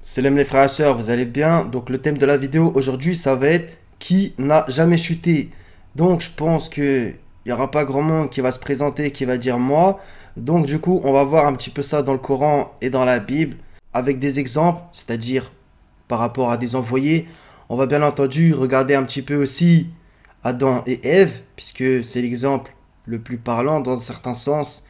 Salam les frères et sœurs, vous allez bien? Donc le thème de la vidéo aujourd'hui, ça va être qui n'a jamais chuté. Donc je pense que il n'y aura pas grand monde qui va se présenter, qui va dire moi. Donc du coup, on va voir un petit peu ça dans le Coran et dans la Bible avec des exemples, c'est-à-dire par rapport à des envoyés. On va bien entendu regarder un petit peu aussi Adam et Ève, puisque c'est l'exemple le plus parlant dans un certain sens.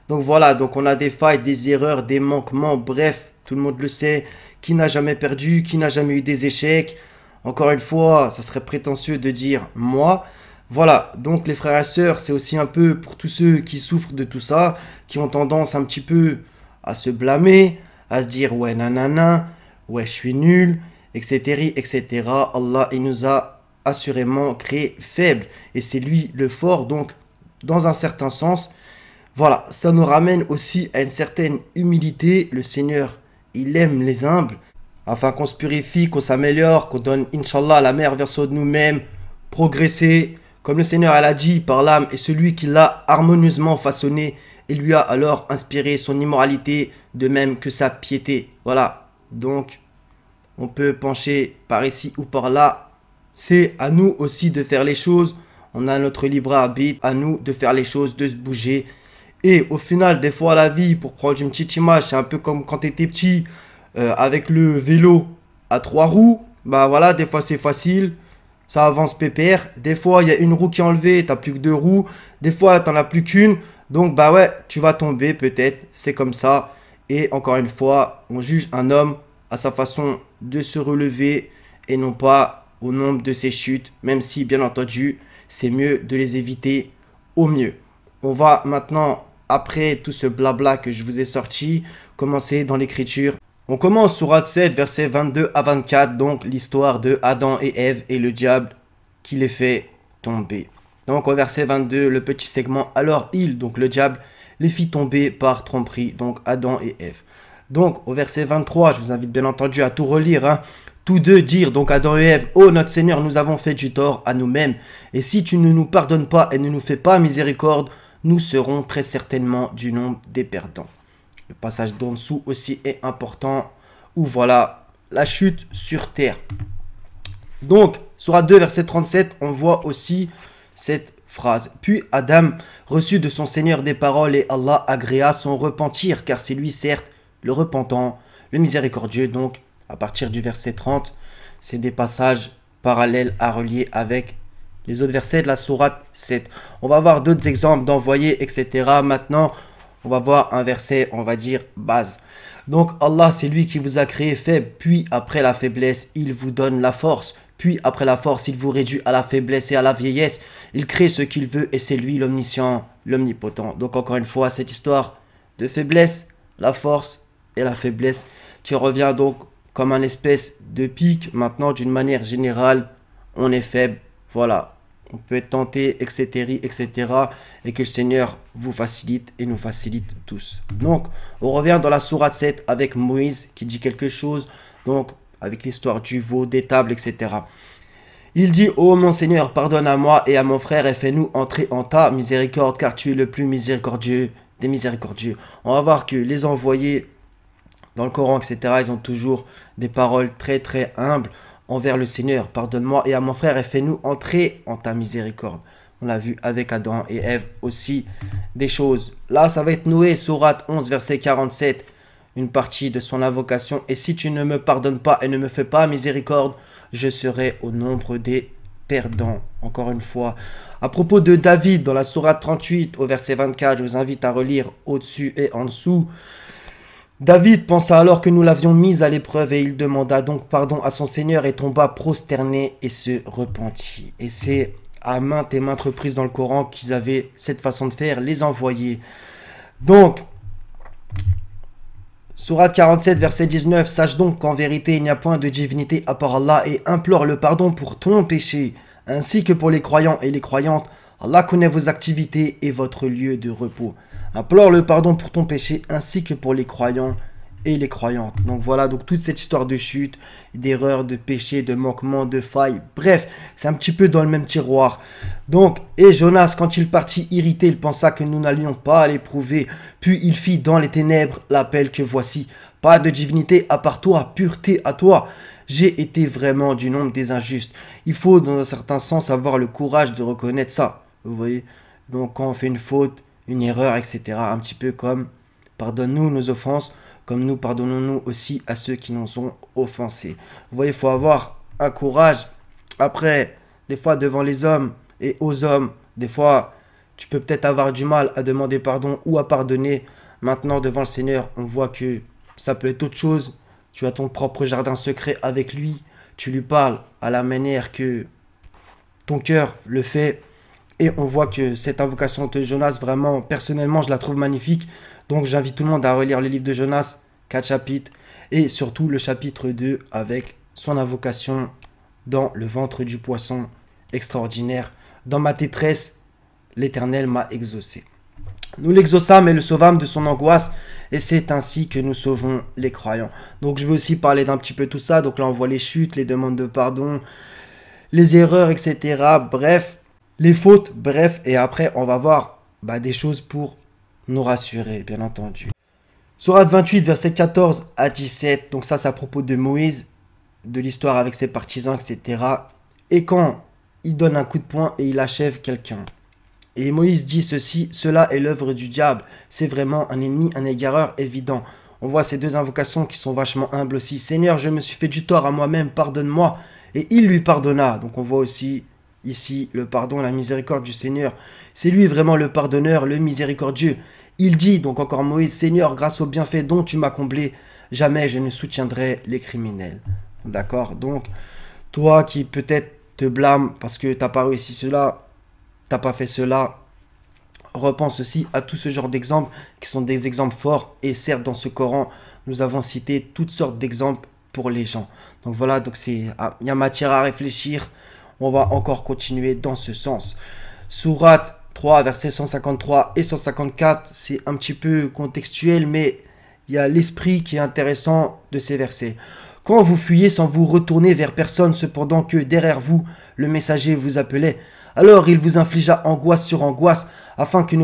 Donc voilà, donc on a des failles, des erreurs, des manquements, bref, tout le monde le sait. Qui n'a jamais perdu, qui n'a jamais eu des échecs. Encore une fois, ça serait prétentieux de dire moi. Voilà, donc les frères et sœurs, c'est aussi un peu pour tous ceux qui souffrent de tout ça, qui ont tendance un petit peu à se blâmer, à se dire ouais nanana, ouais je suis nul, etc. etc. Allah, il nous a assurément créé faibles et c'est lui le fort, donc dans un certain sens, voilà, ça nous ramène aussi à une certaine humilité. Le Seigneur, il aime les humbles, afin qu'on se purifie, qu'on s'améliore, qu'on donne, Inch'Allah, la meilleure version de nous-mêmes, progresser. Comme le Seigneur l'a dit, par l'âme et celui qui l'a harmonieusement façonné et lui a alors inspiré son immoralité, de même que sa piété. Voilà, donc on peut pencher par ici ou par là. C'est à nous aussi de faire les choses. On a notre libre arbitre, à nous de faire les choses, de se bouger. Et au final, des fois, la vie, pour prendre une petite image, c'est un peu comme quand tu étais petit, avec le vélo à 3 roues. Bah voilà, des fois c'est facile, ça avance pépère. Des fois, il y a une roue qui est enlevée, tu n'as plus que 2 roues. Des fois, tu n'en as plus qu'une. Donc, bah ouais, tu vas tomber peut-être, c'est comme ça. Et encore une fois, on juge un homme à sa façon de se relever et non pas au nombre de ses chutes, même si, bien entendu, c'est mieux de les éviter au mieux. On va maintenant, après tout ce blabla que je vous ai sorti, commencer dans l'écriture. On commence sourate 7, versets 22 à 24, donc l'histoire de Adam et Ève et le diable qui les fait tomber. Donc au verset 22, le petit segment, alors il, donc le diable, les fit tomber par tromperie, donc Adam et Ève. Donc au verset 23, je vous invite bien entendu à tout relire, hein. Tous deux dirent, donc Adam et Ève, ô notre Seigneur, nous avons fait du tort à nous-mêmes, et si tu ne nous pardonnes pas et ne nous fais pas miséricorde, nous serons très certainement du nombre des perdants. Le passage d'en dessous aussi est important, où voilà la chute sur terre. Donc, sourate 2, verset 37, on voit aussi cette phrase. Puis Adam reçut de son Seigneur des paroles et Allah agréa son repentir, car c'est lui certes le repentant, le miséricordieux. Donc, à partir du verset 30, c'est des passages parallèles à relier avec les autres versets de la sourate 7. On va voir d'autres exemples d'envoyés, etc. Maintenant, on va voir un verset, on va dire, base. Donc, Allah, c'est lui qui vous a créé faible, puis après la faiblesse, il vous donne la force. Puis après la force, il vous réduit à la faiblesse et à la vieillesse. Il crée ce qu'il veut et c'est lui l'omniscient, l'omnipotent. Donc, encore une fois, cette histoire de faiblesse, la force et la faiblesse, qui revient donc comme un espèce de pic. Maintenant, d'une manière générale, on est faible. Voilà. On peut être tenté, etc., etc. Et que le Seigneur vous facilite et nous facilite tous. Donc, on revient dans la sourate 7 avec Moïse qui dit quelque chose. Donc, avec l'histoire du veau, des tables, etc. Il dit, ô mon Seigneur, pardonne à moi et à mon frère et fais-nous entrer en ta miséricorde, car tu es le plus miséricordieux des miséricordieux. On va voir que les envoyés dans le Coran, etc., ils ont toujours des paroles très, très humbles envers le Seigneur. Pardonne-moi et à mon frère et fais-nous entrer en ta miséricorde. On l'a vu avec Adam et Ève aussi des choses. Là, ça va être Noé, sourate 11, verset 47, une partie de son invocation. Et si tu ne me pardonnes pas et ne me fais pas miséricorde, je serai au nombre des perdants. Encore une fois. À propos de David, dans la sourate 38, au verset 24, je vous invite à relire au-dessus et en dessous. David pensa alors que nous l'avions mis à l'épreuve et il demanda donc pardon à son Seigneur et tomba prosterné et se repentit. Et c'est à maintes et maintes reprises dans le Coran qu'ils avaient cette façon de faire, les envoyer. Donc, sourate 47, verset 19, sache donc qu'en vérité il n'y a point de divinité à part Allah et implore le pardon pour ton péché, ainsi que pour les croyants et les croyantes. Allah connaît vos activités et votre lieu de repos. Implore le pardon pour ton péché ainsi que pour les croyants et les croyantes. Donc voilà, donc toute cette histoire de chute, d'erreur, de péché, de manquement, de faille. Bref, c'est un petit peu dans le même tiroir. Donc, et Jonas, quand il partit irrité, il pensa que nous n'allions pas l'éprouver. Puis il fit dans les ténèbres l'appel que voici. pas de divinité à part toi, pureté à toi. J'ai été vraiment du nombre des injustes. Il faut dans un certain sens avoir le courage de reconnaître ça. Vous voyez? Donc quand on fait une faute, une erreur, etc. Un petit peu comme pardonne-nous nos offenses, comme nous pardonnons-nous aussi à ceux qui nous ont offensés. Vous voyez, il faut avoir un courage. Après, des fois devant les hommes et aux hommes, des fois tu peux peut-être avoir du mal à demander pardon ou à pardonner. Maintenant devant le Seigneur, on voit que ça peut être autre chose. Tu as ton propre jardin secret avec lui. Tu lui parles à la manière que ton cœur le fait. Et on voit que cette invocation de Jonas, vraiment, personnellement, je la trouve magnifique. Donc j'invite tout le monde à relire le livre de Jonas, 4 chapitres. Et surtout le chapitre 2 avec son invocation dans le ventre du poisson. Extraordinaire. Dans ma détresse, l'Éternel m'a exaucé. Nous l'exaucâmes et le sauvâmes de son angoisse, et c'est ainsi que nous sauvons les croyants. Donc je vais aussi parler d'un petit peu tout ça. Donc là on voit les chutes, les demandes de pardon, les erreurs, etc. Bref, les fautes, bref. Et après on va voir des choses pour nous rassurer, bien entendu. Sourate 28, verset 14 à 17. Donc ça c'est à propos de Moïse, de l'histoire avec ses partisans, etc. Et quand il donne un coup de poing et il achève quelqu'un. Et Moïse dit ceci, cela est l'œuvre du diable. C'est vraiment un ennemi, un égareur évident. On voit ces deux invocations qui sont vachement humbles aussi. Seigneur, je me suis fait du tort à moi-même, pardonne-moi. Et il lui pardonna. Donc on voit aussi ici le pardon, la miséricorde du Seigneur. C'est lui vraiment le pardonneur, le miséricordieux. Il dit, donc encore Moïse, Seigneur, grâce au bienfait dont tu m'as comblé, jamais je ne soutiendrai les criminels. D'accord? Donc, toi qui peut-être te blâmes parce que tu n'as pas réussi cela, t'as pas fait cela, repense aussi à tout ce genre d'exemples qui sont des exemples forts. Et certes, dans ce Coran, nous avons cité toutes sortes d'exemples pour les gens. Donc voilà, donc il y a matière à réfléchir. On va encore continuer dans ce sens. Sourate 3, versets 153 et 154, c'est un petit peu contextuel, mais il y a l'esprit qui est intéressant de ces versets. Quand vous fuyez sans vous retourner vers personne, cependant que derrière vous, le messager vous appelait, alors il vous infligea angoisse sur angoisse, afin que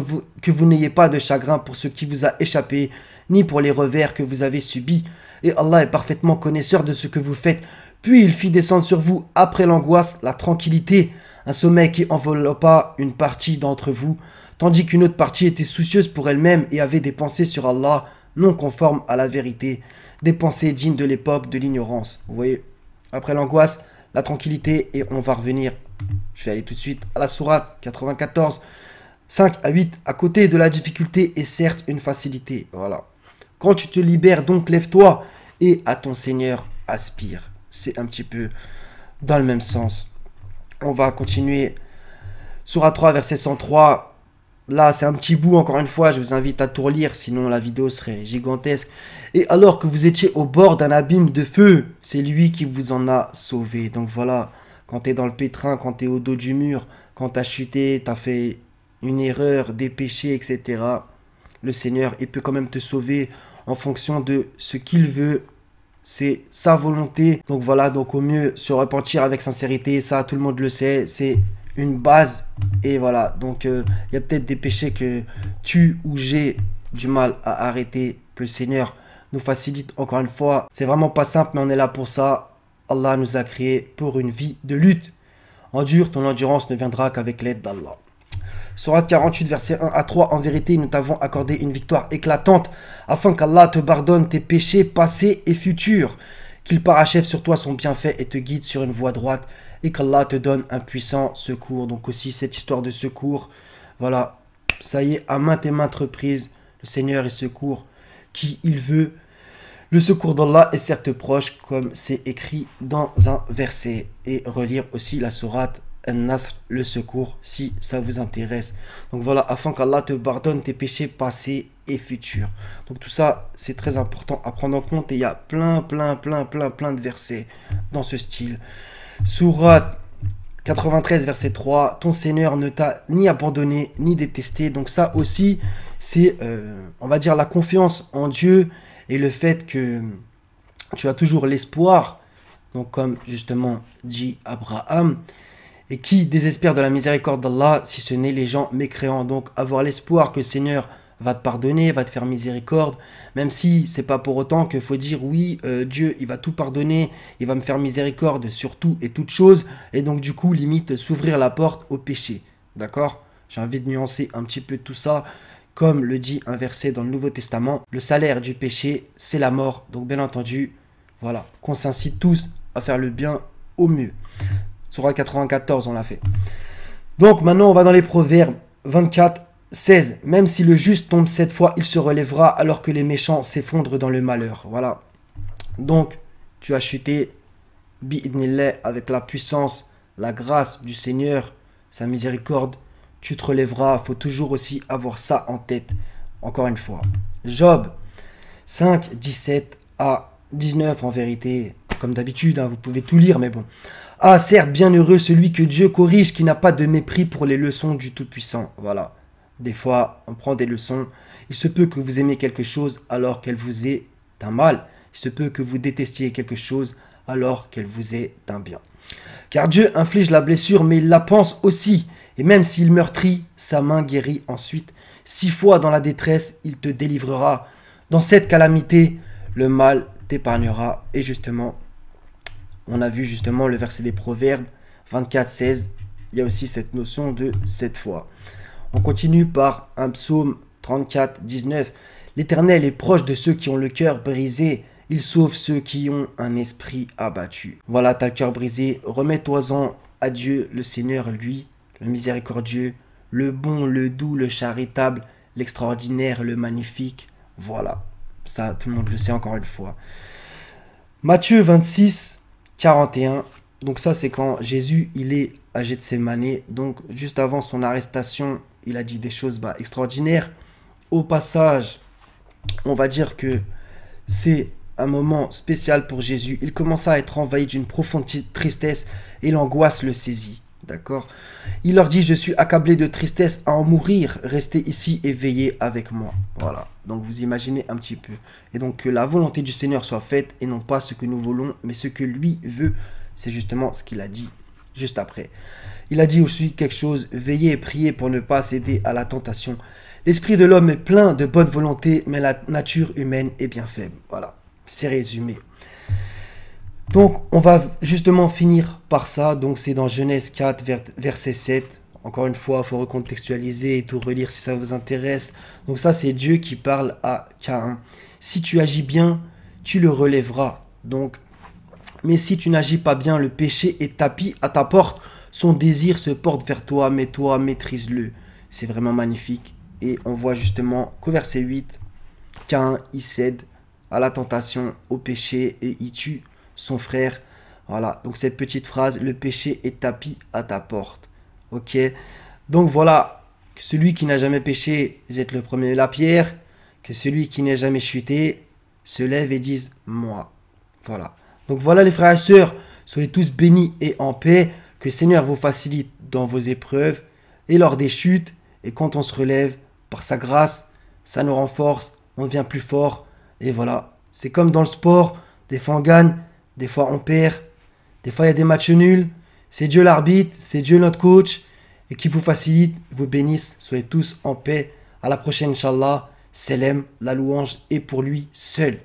vous n'ayez pas de chagrin pour ce qui vous a échappé, ni pour les revers que vous avez subis. Et Allah est parfaitement connaisseur de ce que vous faites. Puis il fit descendre sur vous, après l'angoisse, la tranquillité, un sommeil qui enveloppa une partie d'entre vous, tandis qu'une autre partie était soucieuse pour elle-même et avait des pensées sur Allah, non conformes à la vérité, des pensées dignes de l'époque de l'ignorance. Vous voyez, après l'angoisse, la tranquillité, et on va revenir. Je vais aller tout de suite à la sourate 94, 5 à 8. À côté de la difficulté est certes une facilité. Voilà. Quand tu te libères, donc lève-toi et à ton Seigneur aspire. C'est un petit peu dans le même sens. On va continuer. Sourate 3, verset 103. Là, c'est un petit bout, encore une fois, je vous invite à tout relire, sinon la vidéo serait gigantesque. Et alors que vous étiez au bord d'un abîme de feu, c'est lui qui vous en a sauvé. Donc voilà. Quand tu es dans le pétrin, quand tu es au dos du mur, quand tu as chuté, tu as fait une erreur, des péchés, etc. Le Seigneur, il peut quand même te sauver en fonction de ce qu'il veut. C'est sa volonté. Donc voilà, donc au mieux se repentir avec sincérité. Ça, tout le monde le sait. C'est une base. Et voilà, donc il y a peut-être des péchés que tu ou j'ai du mal à arrêter. Que le Seigneur nous facilite encore une fois. C'est vraiment pas simple, mais on est là pour ça. Allah nous a créés pour une vie de lutte. Endure, ton endurance ne viendra qu'avec l'aide d'Allah. Sourate 48, verset 1 à 3. En vérité, nous t'avons accordé une victoire éclatante, afin qu'Allah te pardonne tes péchés passés et futurs, qu'il parachève sur toi son bienfait et te guide sur une voie droite, et qu'Allah te donne un puissant secours. Donc aussi cette histoire de secours, voilà, ça y est, à maintes et maintes reprises, le Seigneur est secours qui il veut. Le secours d'Allah est certes proche, comme c'est écrit dans un verset. Et relire aussi la sourate An-Nasr, le secours, si ça vous intéresse. Donc voilà, afin qu'Allah te pardonne tes péchés passés et futurs. Donc tout ça, c'est très important à prendre en compte. Et il y a plein de versets dans ce style. Sourate 93, verset 3. Ton Seigneur ne t'a ni abandonné, ni détesté. Donc ça aussi, c'est, on va dire, la confiance en Dieu. Et le fait que tu as toujours l'espoir, donc comme justement dit Abraham, et qui désespère de la miséricorde d'Allah si ce n'est les gens mécréants. Donc avoir l'espoir que le Seigneur va te pardonner, va te faire miséricorde, même si c'est pas pour autant qu'il faut dire oui, Dieu, il va tout pardonner, il va me faire miséricorde sur tout et toute chose, et donc du coup, limite, s'ouvrir la porte au péché. D'accord? J'ai envie de nuancer un petit peu tout ça. Comme le dit un verset dans le Nouveau Testament, le salaire du péché, c'est la mort. Donc bien entendu, voilà, qu'on s'incite tous à faire le bien au mieux. Surah 94, on l'a fait. Donc maintenant, on va dans les Proverbes 24, 16. Même si le juste tombe 7 fois, il se relèvera alors que les méchants s'effondrent dans le malheur. Voilà. Donc, tu as chuté, bi'idnillah, avec la puissance, la grâce du Seigneur, sa miséricorde. Tu te relèveras. Il faut toujours aussi avoir ça en tête. Encore une fois. Job 5, 17 à 19 en vérité. Comme d'habitude, hein, vous pouvez tout lire, mais bon. Ah, certes, bienheureux celui que Dieu corrige, qui n'a pas de mépris pour les leçons du Tout-Puissant. Voilà. Des fois, on prend des leçons. Il se peut que vous aimiez quelque chose alors qu'elle vous est un mal. Il se peut que vous détestiez quelque chose alors qu'elle vous est un bien. Car Dieu inflige la blessure, mais il la pense aussi. Et même s'il meurtrit, sa main guérit ensuite. 6 fois dans la détresse, il te délivrera. Dans cette calamité, le mal t'épargnera. Et justement, on a vu justement le verset des Proverbes 24, 16. Il y a aussi cette notion de 7 fois. On continue par un psaume 34, 19. L'Éternel est proche de ceux qui ont le cœur brisé. Il sauve ceux qui ont un esprit abattu. Voilà, t'as le cœur brisé. Remets-toi-en à Dieu, le Seigneur, lui, le miséricordieux, le bon, le doux, le charitable, l'extraordinaire, le magnifique. Voilà, ça, tout le monde le sait encore une fois. Matthieu 26, 41. Donc ça, c'est quand Jésus, il est à Gethsémani. Donc, juste avant son arrestation, il a dit des choses extraordinaires. Au passage, on va dire que c'est un moment spécial pour Jésus. Il commença à être envahi d'une profonde tristesse et l'angoisse le saisit. D'accord? Il leur dit, je suis accablé de tristesse à en mourir. Restez ici et veillez avec moi. Voilà. Donc vous imaginez un petit peu. Et donc que la volonté du Seigneur soit faite et non pas ce que nous voulons, mais ce que lui veut. C'est justement ce qu'il a dit juste après. Il a dit aussi quelque chose, veillez et priez pour ne pas céder à la tentation. L'esprit de l'homme est plein de bonne volonté, mais la nature humaine est bien faible. Voilà, c'est résumé. Donc, on va justement finir par ça. Donc, c'est dans Genèse 4, verset 7. Encore une fois, il faut recontextualiser et tout relire si ça vous intéresse. Donc ça, c'est Dieu qui parle à Caïn. Si tu agis bien, tu le relèveras. Donc, mais si tu n'agis pas bien, le péché est tapis à ta porte. Son désir se porte vers toi, mais toi, maîtrise-le. C'est vraiment magnifique. Et on voit justement qu'au verset 8, Caïn, il cède à la tentation, au péché, et il tue son frère. Voilà, donc cette petite phrase, le péché est tapis à ta porte. Ok, donc voilà, que celui qui n'a jamais péché jette le premier la pierre, que celui qui n'a jamais chuté se lève et dise moi. Voilà, donc voilà les frères et sœurs, soyez tous bénis et en paix, que le Seigneur vous facilite dans vos épreuves et lors des chutes, et quand on se relève, par sa grâce, ça nous renforce, on devient plus fort, et voilà, c'est comme dans le sport, des fois on gagne, des fois on perd, des fois il y a des matchs nuls, c'est Dieu l'arbitre, c'est Dieu notre coach, et qui vous facilite, vous bénisse, soyez tous en paix, à la prochaine Inch'Allah, Selem, la louange est pour lui seul.